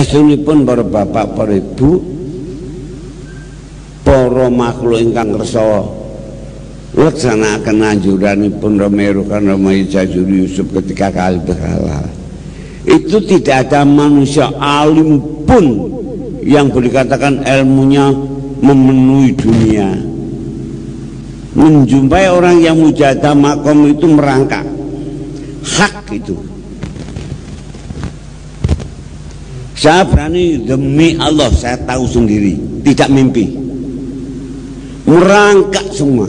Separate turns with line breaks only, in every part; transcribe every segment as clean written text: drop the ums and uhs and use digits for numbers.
Saesunipun para bapak, para ibu, para makhluk ingkang kersa laksanakaken anjuranipun Romeiro kan Romawi Jajuri Yusuf ketika kali berhalal, itu tidak ada manusia alim pun yang boleh dikatakan ilmunya memenuhi dunia. Menjumpai orang yang mujahadah makom itu merangkak hak itu. Saya berani demi Allah, saya tahu sendiri, tidak mimpi, merangkak semua.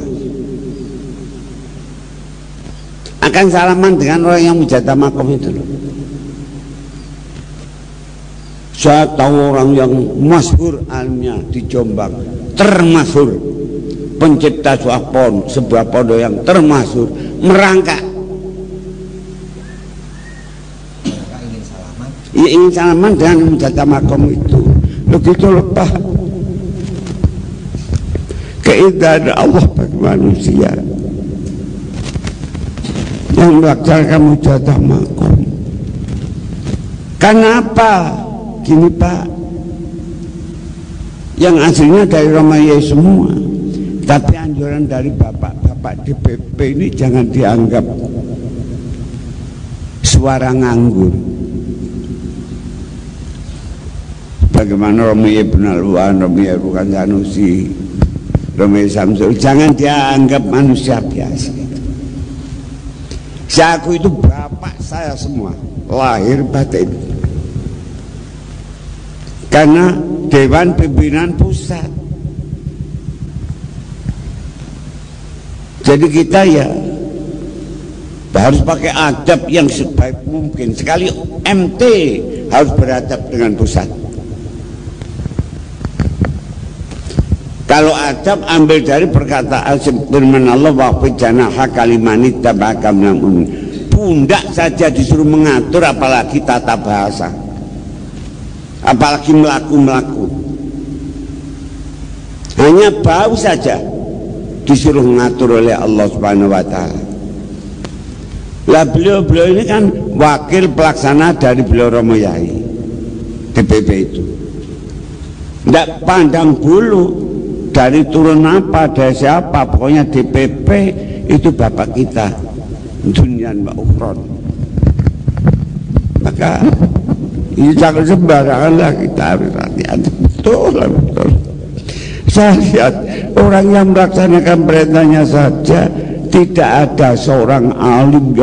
Akan salaman dengan orang yang mujahadah makom itu loh. Saya tahu orang yang masyhur alimnya di Jombang, termasyhur, pencipta sebuah pondok yang termasyhur, merangkak. Ya, ingin salaman dengan mujahadah makom itu. Begitu lepas keindahan Allah bagi manusia yang melaksanakan mujahadah makom. Kenapa? Gini Pak, yang aslinya dari Romawi semua, tapi anjuran dari bapak-bapak DPP ini jangan dianggap suara nganggur. Bagaimana Romi Ibn Al-Wan, Romi Rukan Sanusi, Romi Samsul, jangan dianggap manusia biasa. Saya aku itu bapak saya semua, lahir batin. Karena Dewan Pimpinan Pusat. Jadi kita ya harus pakai adab yang sebaik mungkin. Sekali MT harus beradab dengan pusat. Kalau adab ambil dari perkataan firman Allah, wa fi janaha kalimani tabaka minal mu'minin. Pundak saja disuruh mengatur, apalagi tata bahasa, apalagi melaku-melaku. Hanya bau saja disuruh mengatur oleh Allah Subhanahu wa ta'ala. Lah beliau ini kan wakil pelaksana dari beliau Romo Yai DPP itu. Tidak pandang bulu dari turun apa, dari siapa, pokoknya DPP itu bapak kita, dunian wa ukhron. Maka ini jangan sembarangan lah, kita harus hati-hati. Betul. Saya lihat orang yang melaksanakan perintahnya saja, tidak ada seorang alim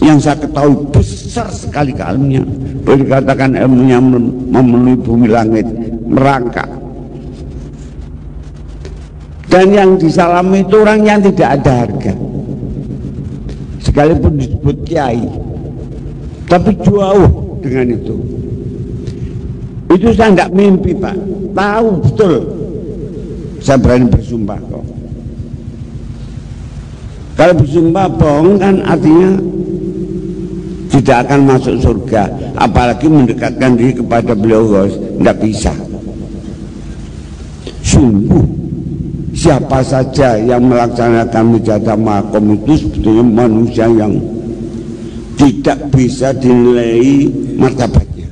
yang saya ketahui besar sekali keilmuannya, boleh dikatakan ilmunya memenuhi bumi langit, merangkak. Dan yang disalami itu orang yang tidak ada harga, sekalipun disebut kiai, tapi jauh dengan itu. Itu saya tidak mimpi Pak, tahu betul. Saya berani bersumpah kok. Kalau bersumpah bohong kan artinya tidak akan masuk surga, apalagi mendekatkan diri kepada beliau, tidak bisa. Sungguh siapa saja yang melaksanakan mujahadah makom itu sebetulnya manusia yang tidak bisa dinilai martabatnya,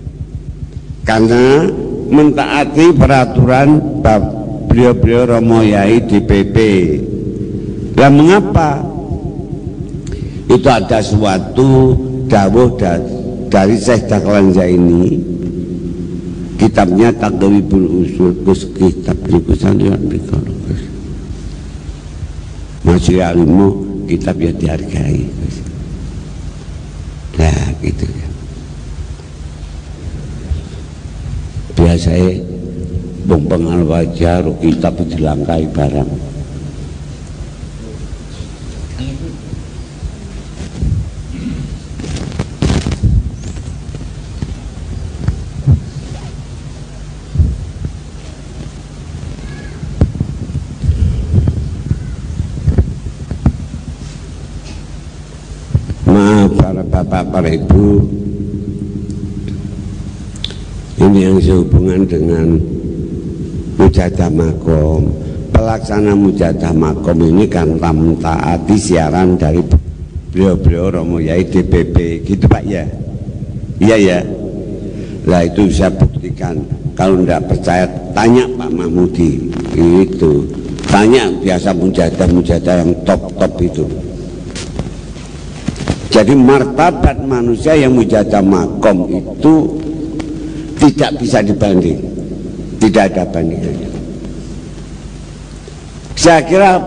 karena mentaati peraturan beliau Romo Yai DPP. Lah mengapa? Itu ada suatu dawuh dari Syekh Dahlan Zaini, kitabnya Taqribul Usul, kitab niku sanjungan mriku. Masih alimu kitab ya dihargai. Nah gitu ya. Biasanya bongpengal wajar kitab dilangkai barang. Bapak, para ibu, ini yang sehubungan dengan mujahadah makom. Pelaksana mujahadah makom ini kan mentaati siaran dari beliau Romo Yai DPP, gitu Pak ya? Iya ya. Lah itu saya buktikan. Kalau tidak percaya tanya Pak Mahmudi. Itu tanya biasa mujadah yang top itu. Jadi martabat manusia yang mujadah makom itu tidak bisa dibanding, tidak ada bandingannya. Saya kira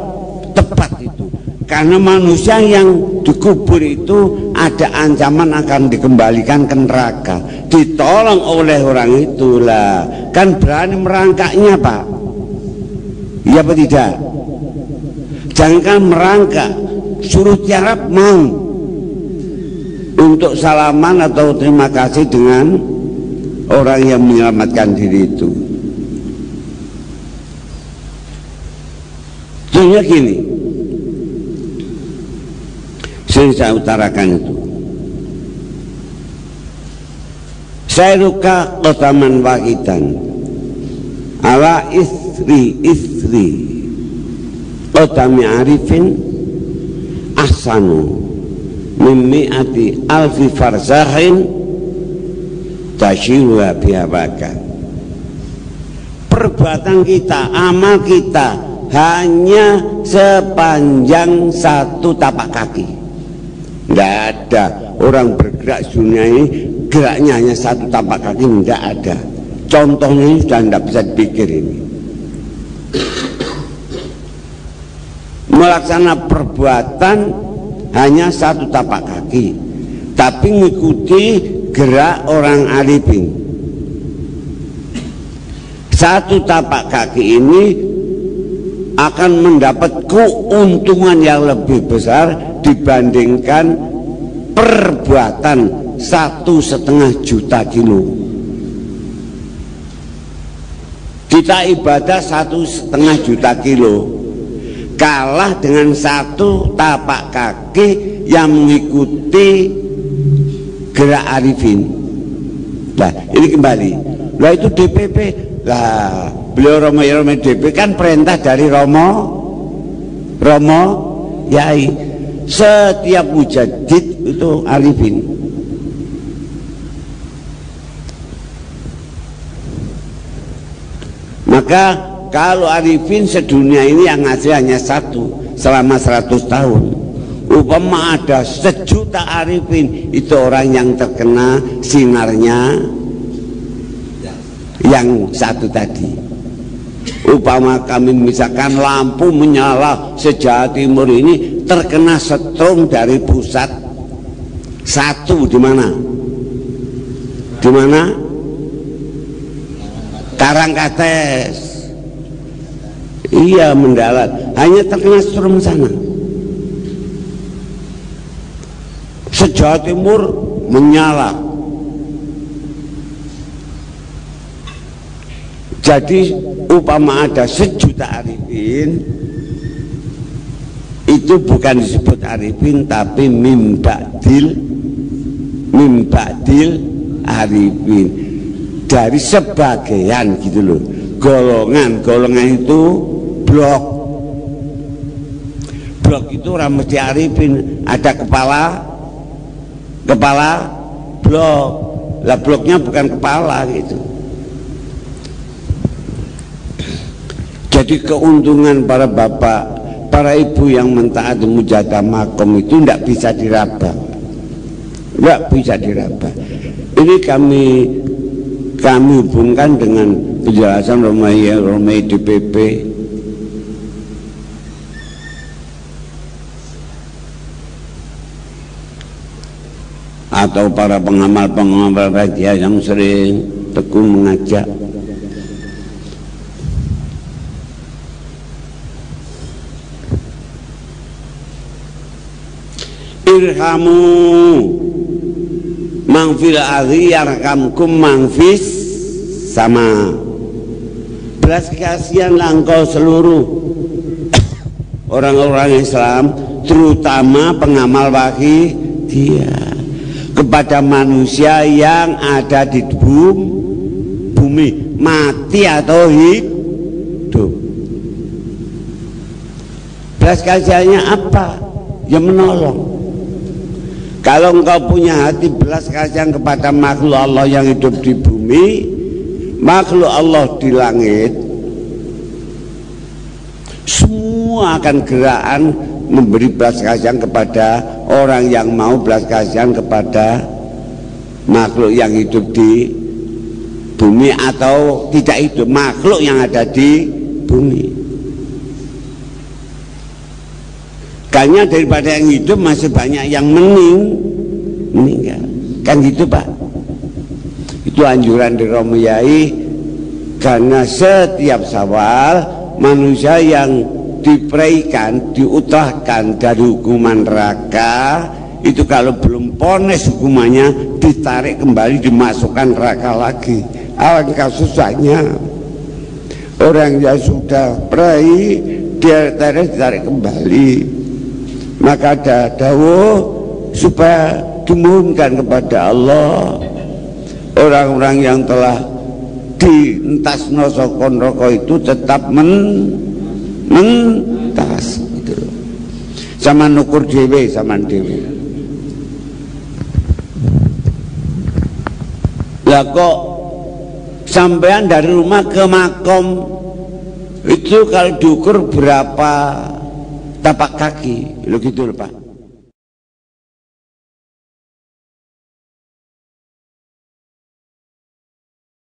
tepat itu, karena manusia yang dikubur itu ada ancaman akan dikembalikan ke neraka, ditolong oleh orang itulah, kan berani merangkaknya Pak, iya apa tidak? Jangan merangkak, suruh tiarap mau untuk salaman atau terima kasih dengan orang yang menyelamatkan diri itu. Contohnya gini, sering saya utarakan itu. Saya ruka kotaman wakitan ala istri kotami arifin ahsanu mimmi'ati alfi farsahin tashiruha bihabaka. Perbuatan kita, amal kita hanya sepanjang satu tapak kaki. Tidak ada orang bergerak dunia ini geraknya hanya satu tapak kaki, tidak ada. Contohnya ini sudah tidak bisa dipikir ini. Melaksanakan perbuatan hanya satu tapak kaki, tapi mengikuti gerak orang arifin. Satu tapak kaki ini akan mendapat keuntungan yang lebih besar dibandingkan perbuatan 1,5 juta kilo. Kita ibadah 1,5 juta kilo kalah dengan satu tapak kaki yang mengikuti gerak arifin. Nah ini kembali, lah itu DPP lah, beliau Romo DP kan perintah dari Romo Yai. Setiap mujadid itu arifin. Maka kalau arifin sedunia ini yang ngasih hanya satu selama 100 tahun. Upama ada 1 juta arifin, itu orang yang terkena sinarnya yang satu tadi. Upama kami misalkan lampu menyala se-Jawa Timur ini terkena setrum dari pusat satu di mana? Di mana? Karangkates. Iya mendarat, hanya terkena setrum sana. Se-Jawa Timur menyala. Jadi upama ada 1 juta arifin, itu bukan disebut arifin tapi mimba'dil arifin, dari sebagian gitu loh. Golongan itu blok itu orang mesti arifin, ada kepala blok, lah bloknya bukan kepala gitu. Jadi keuntungan para bapak, para ibu yang mentaati mujadah makom itu tidak bisa diraba, tidak bisa diraba. Ini kami hubungkan dengan penjelasan Romai DPP. Atau para pengamal raja yang sering tekun mengajak. Irhamu mangfil ardi yarhamkum mangfis sama. Belas kasihanlah engkau seluruh orang-orang Islam, terutama pengamal wahyi dia, kepada manusia yang ada di bumi, mati atau hidup. Belas kasihannya apa? Ya menolong. Kalau engkau punya hati belas kasihan kepada makhluk Allah yang hidup di bumi, makhluk Allah di langit, semua akan gerakan memberi belas kasihan kepada orang yang mau belas kasihan kepada makhluk yang hidup di bumi atau tidak hidup, makhluk yang ada di bumi. Karena daripada yang hidup masih banyak yang meninggal, kan gitu Pak. Itu anjuran di Romo Yai, karena setiap Syawal manusia yang diperaikan, diutahkan dari hukuman neraka itu kalau belum ponis hukumannya ditarik kembali, dimasukkan neraka lagi. Alangkah susahnya orang yang sudah perai dia ditarik kembali. Maka ada dawuh supaya dimohonkan kepada Allah orang-orang yang telah dientas nosokon rokok itu tetap mentas gitu. Sama nukur dewe, sama dewe. Lah kok sampean dari rumah ke makom itu kalau diukur berapa tapak kaki, lo gitu loh Pak.